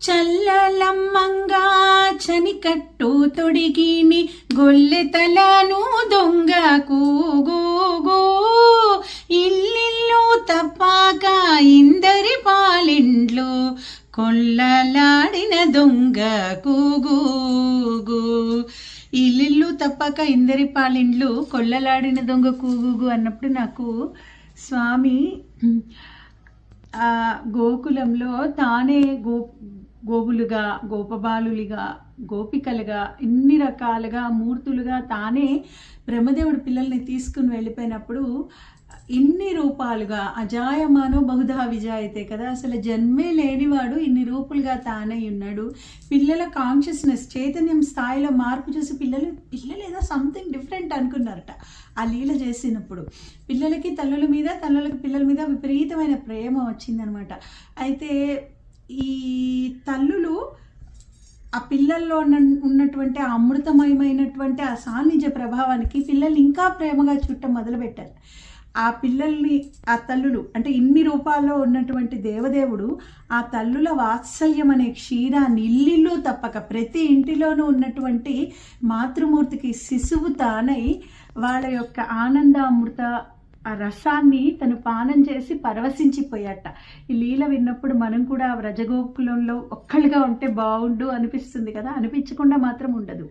చల్లలమ్మంగా చనికట్టు తొడిగిని గొల్లెతలను దొంగ కూగూగూ ఇల్లిల్లు తప్పాక ఇందరి పాలిండ్లు కొల్లలాడిన దొంగ కూగూగూ. ఇల్లిల్లు తప్పాక ఇందరి పాలిండ్లు కొల్లలాడిన దొంగ కూగూగు అన్నప్పుడు నాకు స్వామి గోకులంలో తానే గోవులుగా, గోపబాలులుగా, గోపికలుగా, ఇన్ని రకాలుగా మూర్తులుగా తానే బ్రహ్మదేవుడి పిల్లల్ని తీసుకుని వెళ్ళిపోయినప్పుడు ఇన్ని రూపాలుగా అజాయమానో బహుధా విజాయితే కదా, అసలు జన్మే లేనివాడు ఇన్ని రూపులుగా తానే ఉన్నాడు. పిల్లల కాన్షియస్నెస్ చైతన్యం స్థాయిలో మార్పు చూసి పిల్లలు ఏదో సంథింగ్ డిఫరెంట్ అనుకున్నారట ఆ లీల చేసినప్పుడు. పిల్లలకి తల్లుల మీద, తల్లులకి పిల్లల మీద విపరీతమైన ప్రేమ వచ్చిందనమాట. అయితే ఈ తల్లులు ఆ పిల్లల్లో ఉన్నటువంటి ఆ అమృతమయమైనటువంటి ఆ సాన్నిధ్య ప్రభావానికి పిల్లల్ని ఇంకా ప్రేమగా చుట్టం మొదలుపెట్టారు. ఆ పిల్లల్ని ఆ తల్లులు అంటే ఇన్ని రూపాల్లో ఉన్నటువంటి దేవదేవుడు ఆ తల్లుల వాత్సల్యం అనే క్షీరాన్ని ఇల్లిల్లు తప్పక ప్రతి ఇంటిలోనూ ఉన్నటువంటి మాతృమూర్తికి శిశువు తానై వాళ్ళ యొక్క ఆనందామృత ఆ రసాన్ని తను పానం చేసి పరవశించిపోయాట. ఈ లీల విన్నప్పుడు మనం కూడా రజగోకులంలో ఒక్కళ్ళుగా ఉంటే బాగుండు అనిపిస్తుంది కదా, అనిపించకుండా మాత్రం ఉండదు.